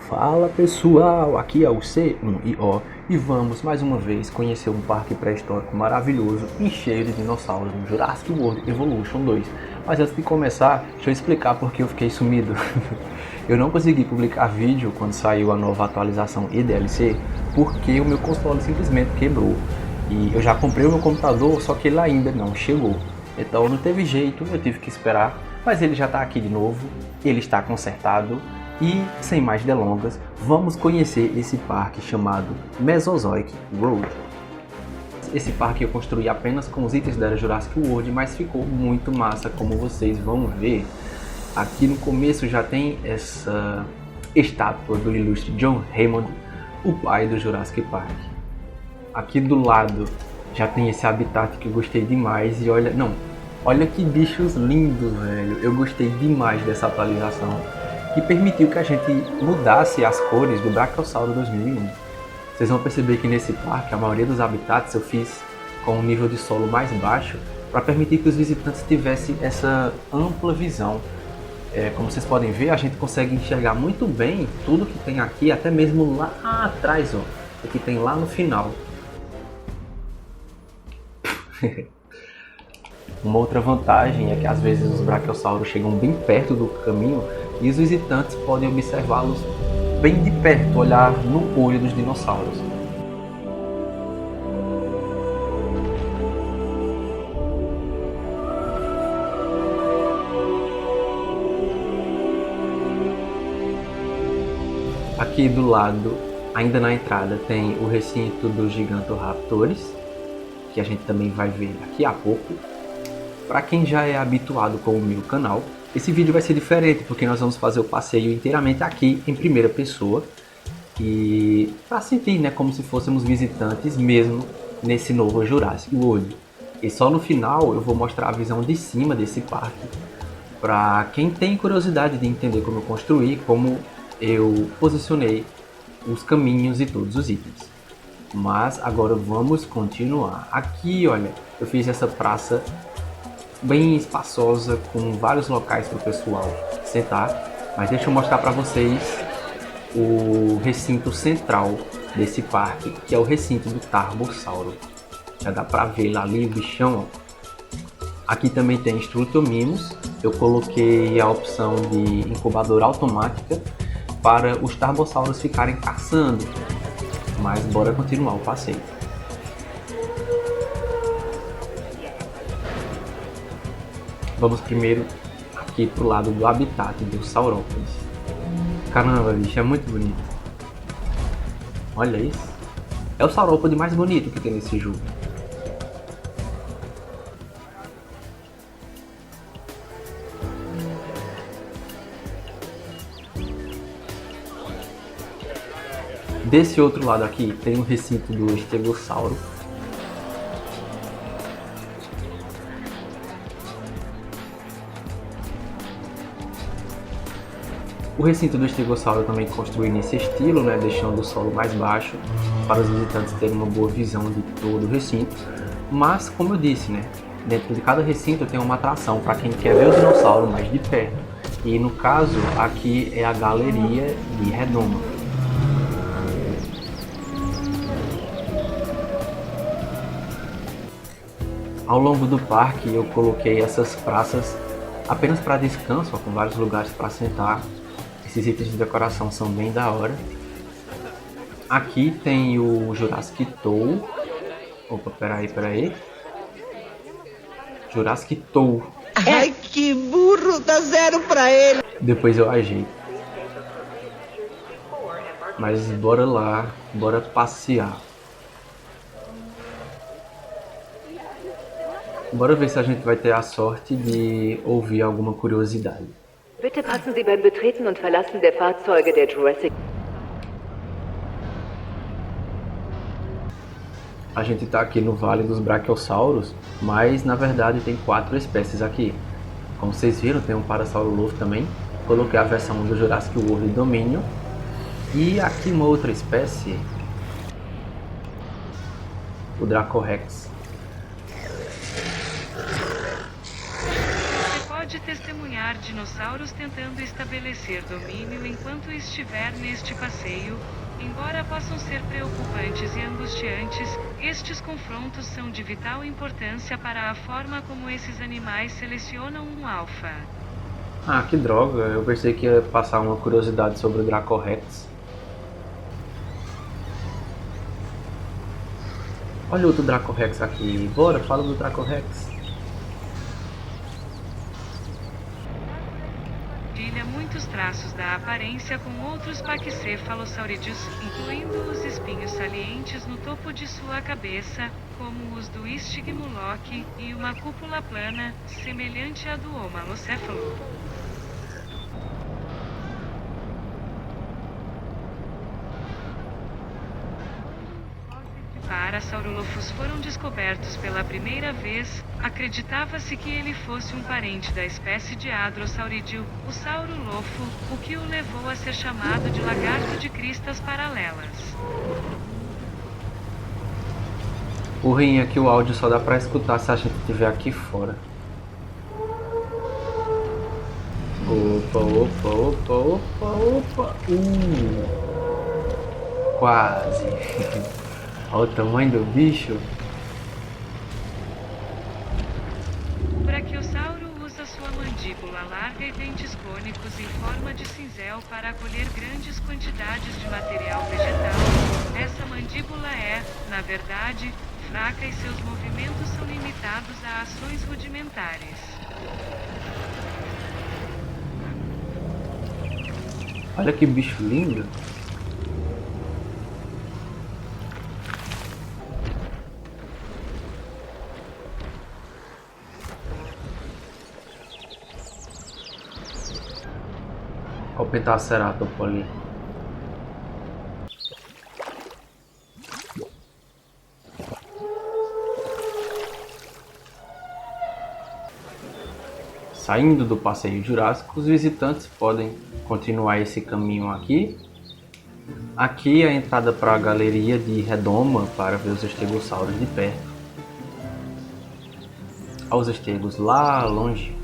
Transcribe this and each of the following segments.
Fala pessoal, aqui é o C1IO e vamos mais uma vez conhecer um parque pré-histórico maravilhoso e cheio de dinossauros no Jurassic World Evolution 2. Mas antes de começar, deixa eu explicar porque eu fiquei sumido. Eu não consegui publicar vídeo quando saiu a nova atualização e DLC porque o meu console simplesmente quebrou. E eu já comprei o meu computador, só que ele ainda não chegou. Então não teve jeito, eu tive que esperar, mas ele já está aqui de novo, ele está consertado. E, sem mais delongas, vamos conhecer esse parque chamado Mesozoic World. Esse parque eu construí apenas com os itens da era Jurassic World, mas ficou muito massa, como vocês vão ver. Aqui no começo já tem essa estátua do ilustre John Hammond, o pai do Jurassic Park. Aqui do lado já tem esse habitat que eu gostei demais e olha que bichos lindos, velho. Eu gostei demais dessa atualização, que permitiu que a gente mudasse as cores do Brachiosauro 2001. Vocês vão perceber que nesse parque a maioria dos habitats eu fiz com um nível de solo mais baixo para permitir que os visitantes tivessem essa ampla visão. Como vocês podem ver, a gente consegue enxergar muito bem tudo que tem aqui, até mesmo lá atrás, ó, o que tem lá no final. Uma outra vantagem é que às vezes os brachiosauros chegam bem perto do caminho e os visitantes podem observá-los bem de perto, olhar no olho dos dinossauros. Aqui do lado, ainda na entrada, tem o recinto dos Gigantoraptors, que a gente também vai ver daqui a pouco. Para quem já é habituado com o meu canal, esse vídeo vai ser diferente, porque nós vamos fazer o passeio inteiramente aqui em primeira pessoa e para sentir, né, como se fôssemos visitantes mesmo nesse novo Jurassic World. E só no final eu vou mostrar a visão de cima desse parque para quem tem curiosidade de entender como eu construí, como eu posicionei os caminhos e todos os itens. Mas agora vamos continuar. Aqui, olha, eu fiz essa praça bem espaçosa, com vários locais para o pessoal sentar, mas deixa eu mostrar para vocês o recinto central desse parque, que é o recinto do Tarbossauro. Já dá para ver lá ali o bichão, ó. Aqui também tem Struthiomimus. Eu coloquei a opção de incubadora automática para os Tarbossauros ficarem caçando, mas bora continuar o passeio. Vamos primeiro aqui pro lado do habitat dos saurópodes. Caramba, bicho, é muito bonito. Olha isso. É o saurópode mais bonito que tem nesse jogo. Desse outro lado aqui tem o recinto do Estegossauro. O recinto do Estegossauro eu também construí nesse estilo, né, deixando o solo mais baixo para os visitantes terem uma boa visão de todo o recinto. Mas, como eu disse, né, dentro de cada recinto tem uma atração para quem quer ver o dinossauro mais de perto. E no caso, aqui é a galeria de Redoma. Ao longo do parque eu coloquei essas praças apenas para descanso, ó, com vários lugares para sentar. Esses itens de decoração são bem da hora. Aqui tem o Jurassic Tour. Opa, peraí. Jurassic Tour. Ai, que burro, dá 0 pra ele. Depois eu ajeito. Mas bora lá, bora passear. Bora ver se a gente vai ter a sorte de ouvir alguma curiosidade. Bitte passen Sie beim Betreten und Verlassen der Fahrzeuge der Jurassic. A gente está aqui no Vale dos Brachiosauros, mas na verdade tem 4 espécies aqui. Como vocês viram, tem um Parasaurolophus também. Coloquei a versão do Jurassic World Dominion. E aqui uma outra espécie, o Dracorex. pode testemunhar dinossauros tentando estabelecer domínio enquanto estiver neste passeio. Embora possam ser preocupantes e angustiantes, estes confrontos são de vital importância para a forma como esses animais selecionam um alfa. Ah, que droga, eu pensei que ia passar uma curiosidade sobre o Dracorex. Olha outro Dracorex aqui, bora, fala do Dracorex. Compartilha muitos traços da aparência com outros paquicefalosaurídeos, incluindo os espinhos salientes no topo de sua cabeça, como os do estigmoloque, e uma cúpula plana, semelhante à do homalocéfalo. Parasaurolophus foram descobertos pela primeira vez, acreditava-se que ele fosse um parente da espécie de Hadrosaurídeo, o saurolofo, o que o levou a ser chamado de lagarto de cristas paralelas. O ruim é que o áudio só dá pra escutar se a gente estiver aqui fora. Opa, opa, opa, opa, opa. Quase. Olha o tamanho do bicho. O brachiosauro usa sua mandíbula larga e dentes cônicos em forma de cinzel para acolher grandes quantidades de material vegetal. Essa mandíbula é, na verdade, fraca e seus movimentos são limitados a ações rudimentares. Olha que bicho lindo. Olha o Pentaceratops ali. Saindo do passeio jurássico, os visitantes podem continuar esse caminho aqui. Aqui é a entrada para a galeria de redoma para ver os estegossauros de perto. Olha os estegos lá longe.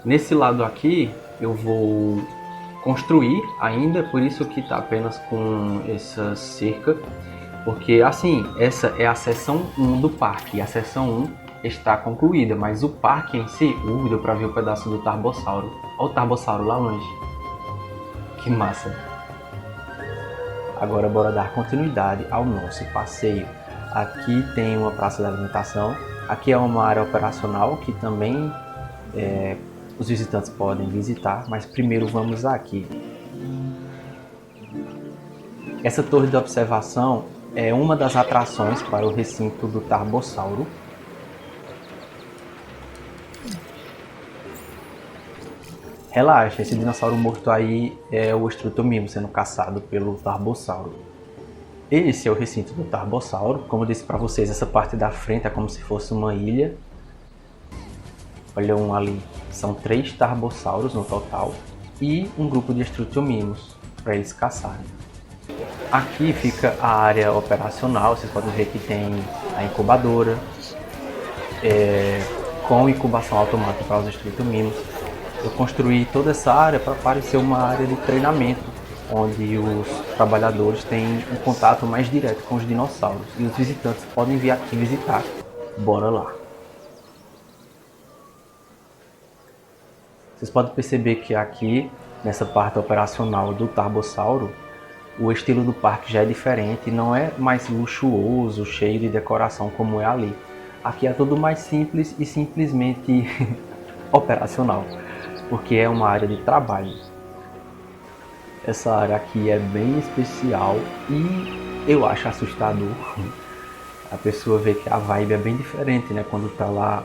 Nesse lado aqui eu vou construir ainda, por isso que está apenas com essa cerca, porque assim, essa é a seção 1 do parque, e a seção 1 está concluída, mas o parque em si, deu para ver o pedaço do Tarbossauro. Olha o Tarbossauro lá longe, que massa! Agora bora dar continuidade ao nosso passeio. Aqui tem uma praça de alimentação, aqui é uma área operacional que também os visitantes podem visitar, mas primeiro vamos aqui. Essa torre de observação é uma das atrações para o recinto do Tarbossauro. Relaxa, esse dinossauro morto aí é o Struthomimo sendo caçado pelo Tarbossauro. Esse é o recinto do Tarbossauro. Como eu disse para vocês, essa parte da frente é como se fosse uma ilha. Olha um ali, são 3 Tarbossauros no total e um grupo de Struthomimos para eles caçarem. Aqui fica a área operacional, vocês podem ver que tem a incubadora com incubação automática para os Struthomimos. Eu construí toda essa área para parecer uma área de treinamento, onde os trabalhadores têm um contato mais direto com os dinossauros e os visitantes podem vir aqui visitar. Bora lá! Vocês podem perceber que aqui, nessa parte operacional do Tarbossauro, o estilo do parque já é diferente, não é mais luxuoso, cheio de decoração como é ali. Aqui é tudo mais simples e simplesmente operacional, porque é uma área de trabalho. Essa área aqui é bem especial e eu acho assustador. A pessoa vê que a vibe é bem diferente, né? Quando está lá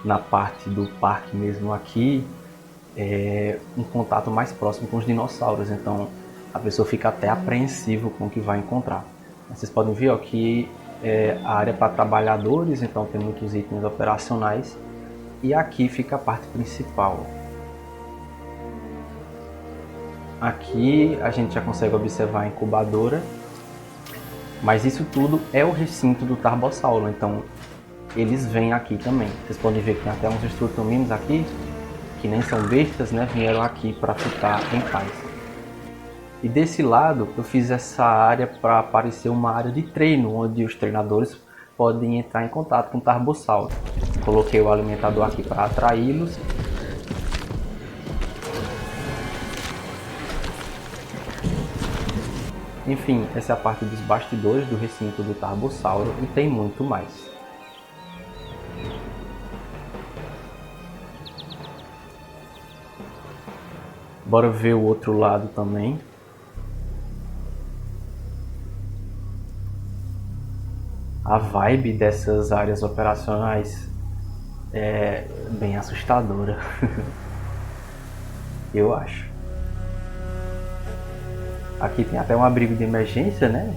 na parte do parque mesmo aqui, um contato mais próximo com os dinossauros, então a pessoa fica até apreensivo com o que vai encontrar. Vocês podem ver que a área para trabalhadores, então tem muitos itens operacionais, e aqui fica a parte principal. Aqui a gente já consegue observar a incubadora Mas isso tudo é o recinto do Tarbossauro, então eles vêm aqui também. Vocês podem ver que tem até uns estrutuminos aqui, que nem são bestas, né? Vieram aqui para ficar em paz. E desse lado eu fiz essa área para aparecer uma área de treino, onde os treinadores podem entrar em contato com o Tarbossauro. Coloquei o alimentador aqui para atraí-los. Enfim, essa é a parte dos bastidores do recinto do Tarbossauro e tem muito mais. Bora ver o outro lado também. A vibe dessas áreas operacionais é bem assustadora, eu acho. Aqui tem até um abrigo de emergência, né?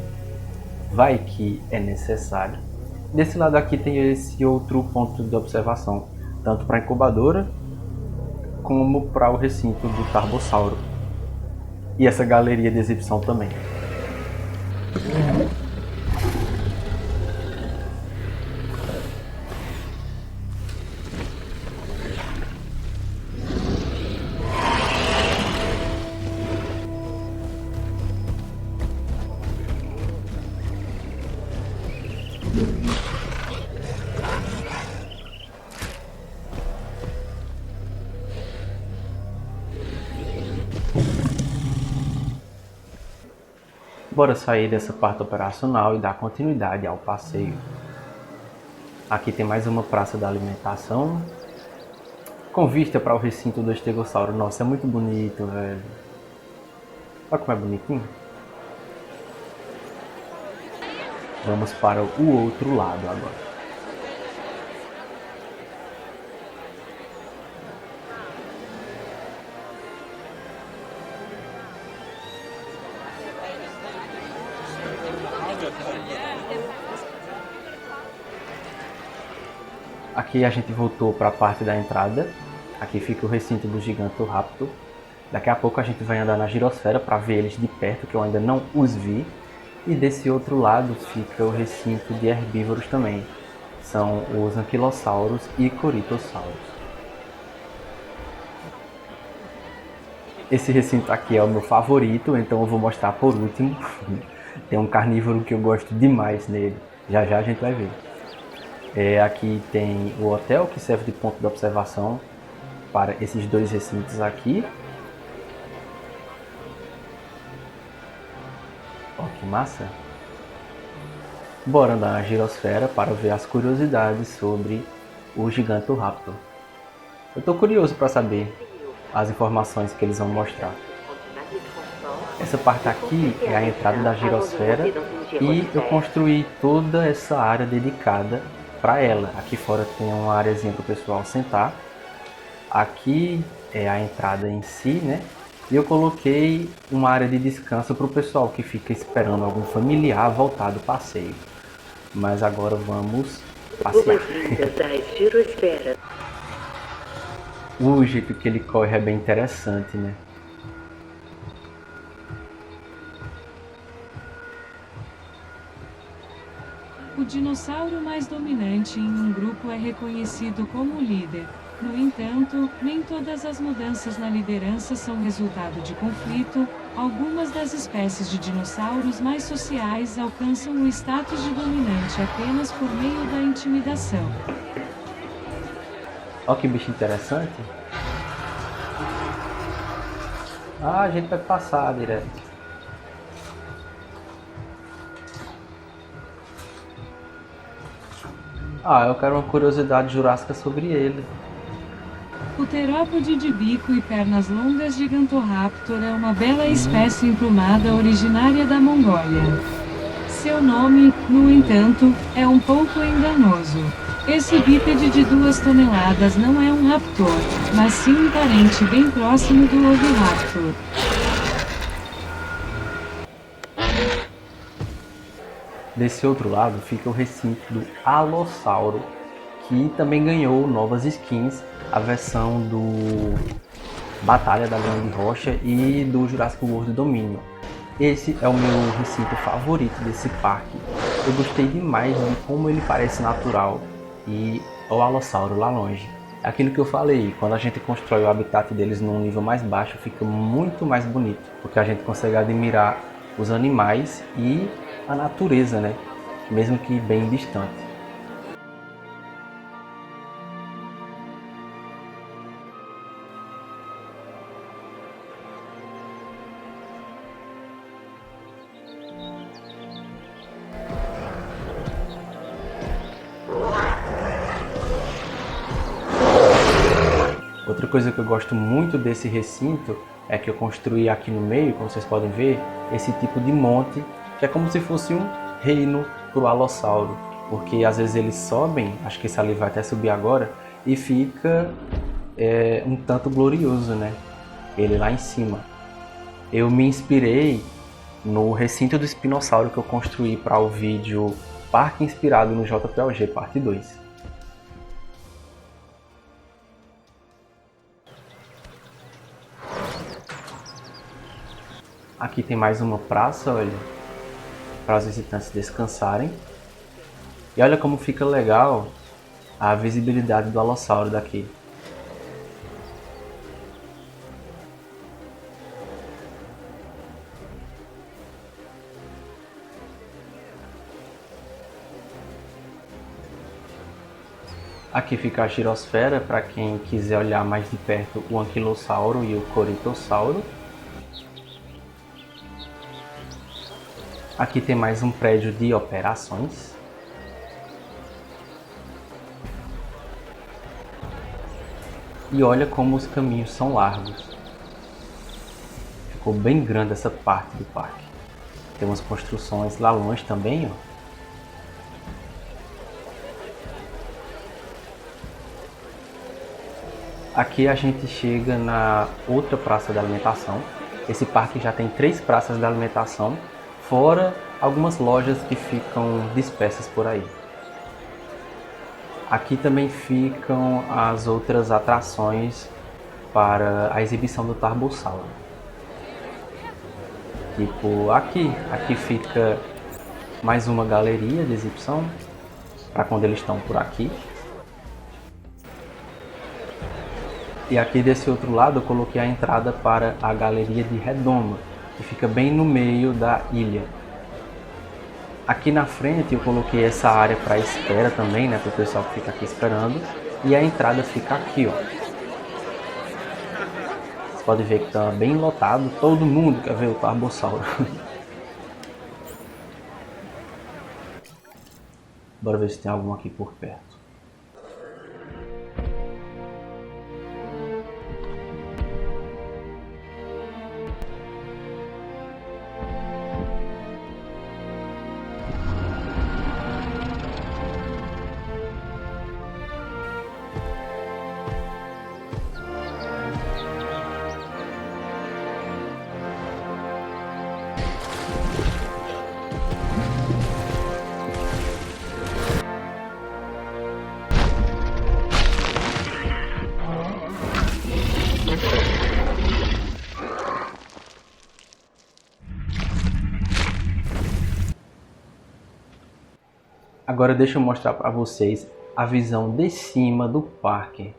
Vai que é necessário. Desse lado aqui tem esse outro ponto de observação, tanto para a incubadora como para o recinto do Tarbossauro. E essa galeria de exibição também. Bora sair dessa parte operacional e dar continuidade ao passeio. Aqui tem mais uma praça da alimentação, com vista para o recinto do estegossauro. Nossa, é muito bonito, velho. Olha como é bonitinho. Vamos para o outro lado agora. Aqui a gente voltou para a parte da entrada. Aqui fica o recinto do Gigantoraptor. Daqui a pouco a gente vai andar na girosfera para ver eles de perto, que eu ainda não os vi. E desse outro lado fica o recinto de herbívoros também. São os anquilossauros e coritossauros. Esse recinto aqui é o meu favorito, então eu vou mostrar por último. Tem um carnívoro que eu gosto demais nele. Já já a gente vai ver. Aqui tem o hotel, que serve de ponto de observação para esses dois recintos aqui. Ó, que massa! Bora andar na girosfera para ver as curiosidades sobre o Gigantoraptor. Eu estou curioso para saber as informações que eles vão mostrar. Essa parte aqui é a entrada da girosfera e eu construí toda essa área dedicada para ela. Aqui fora tem uma areazinha para o pessoal sentar. Aqui é a entrada em si, né? E eu coloquei uma área de descanso para o pessoal que fica esperando algum familiar voltar do passeio. Mas agora vamos passear. O jeito que ele corre é bem interessante, né? O dinossauro mais dominante em um grupo é reconhecido como líder. No entanto, nem todas as mudanças na liderança são resultado de conflito. Algumas das espécies de dinossauros mais sociais alcançam o status de dominante apenas por meio da intimidação. Olha que bicho interessante. Ah, a gente vai passar direto. Ah, eu quero uma curiosidade jurássica sobre ele. O terópode de bico e pernas longas Gigantoraptor é uma bela espécie emplumada originária da Mongólia. Seu nome, no entanto, é um pouco enganoso. Esse bípede de 2 toneladas não é um raptor, mas sim um parente bem próximo do oviraptor. Desse outro lado fica o recinto do Alossauro, que também ganhou novas skins, a versão do Batalha da Grande Rocha e do Jurassic World Dominion. Esse é o meu recinto favorito desse parque. Eu gostei demais de como ele parece natural e o alossauro lá longe. É aquilo que eu falei, quando a gente constrói o habitat deles num nível mais baixo, fica muito mais bonito, porque a gente consegue admirar os animais e a natureza, né? Mesmo que bem distante. Outra coisa que eu gosto muito desse recinto é que eu construí aqui no meio, como vocês podem ver, esse tipo de monte, que é como se fosse um reino para o alossauro, porque às vezes eles sobem, acho que esse ali vai até subir agora, e fica um tanto glorioso, né? Ele lá em cima. Eu me inspirei no recinto do espinossauro que eu construí para o vídeo Parque Inspirado no JPLG Parte 2. Aqui tem mais uma praça, olha, para os visitantes descansarem. E olha como fica legal a visibilidade do alossauro daqui. Aqui fica a girosfera para quem quiser olhar mais de perto o anquilossauro e o coritossauro. Aqui tem mais um prédio de operações. E olha como os caminhos são largos. Ficou bem grande essa parte do parque. Tem umas construções lá longe também, ó. Aqui a gente chega na outra praça da alimentação. Esse parque já tem 3 praças da alimentação, fora algumas lojas que ficam dispersas por aí. Aqui também ficam as outras atrações para a exibição do Tarbossauro. Tipo, aqui fica mais uma galeria de exibição para quando eles estão por aqui. E aqui desse outro lado eu coloquei a entrada para a galeria de redoma, que fica bem no meio da ilha. Aqui na frente eu coloquei essa área para espera também, né, para o pessoal que fica aqui esperando. E a entrada fica aqui, ó. Você pode ver que está bem lotado, todo mundo quer ver o Tarbossauro. Bora ver se tem algum aqui por perto. Agora deixa eu mostrar para vocês a visão de cima do parque.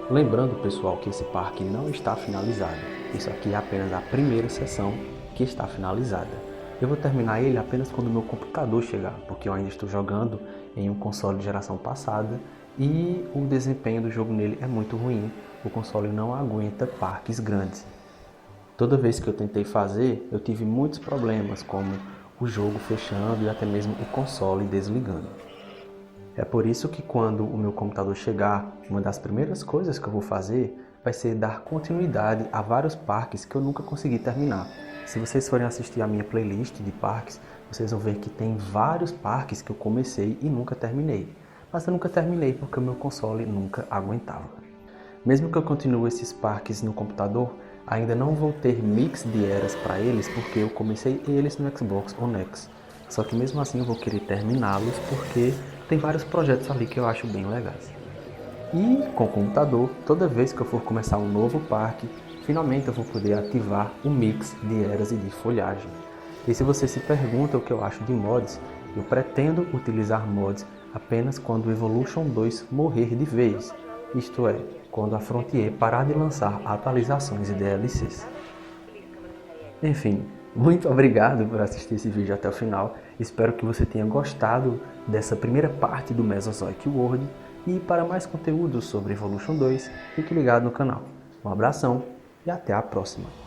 Lembrando, pessoal, que esse parque não está finalizado. Isso aqui é apenas a primeira sessão que está finalizada. Eu vou terminar ele apenas quando o meu computador chegar, porque eu ainda estou jogando em um console de geração passada e o desempenho do jogo nele é muito ruim. O console não aguenta parques grandes. Toda vez que eu tentei fazer, eu tive muitos problemas, como o jogo fechando e até mesmo o console desligando. É por isso que quando o meu computador chegar, uma das primeiras coisas que eu vou fazer vai ser dar continuidade a vários parques que eu nunca consegui terminar. Se vocês forem assistir a minha playlist de parques, vocês vão ver que tem vários parques que eu comecei e nunca terminei. Mas eu nunca terminei porque o meu console nunca aguentava. Mesmo que eu continue esses parques no computador, ainda não vou ter mix de eras para eles porque eu comecei eles no Xbox One X. Só que mesmo assim eu vou querer terminá-los porque tem vários projetos ali que eu acho bem legais. E com o computador, toda vez que eu for começar um novo parque, finalmente eu vou poder ativar o mix de eras e de folhagem. E se você se pergunta o que eu acho de mods, eu pretendo utilizar mods apenas quando o Evolution 2 morrer de vez, isto é, quando a Frontier parar de lançar atualizações e DLCs. Enfim, muito obrigado por assistir esse vídeo até o final. Espero que você tenha gostado dessa primeira parte do Mesozoic World. E para mais conteúdo sobre Evolution 2, fique ligado no canal. Um abração e até a próxima!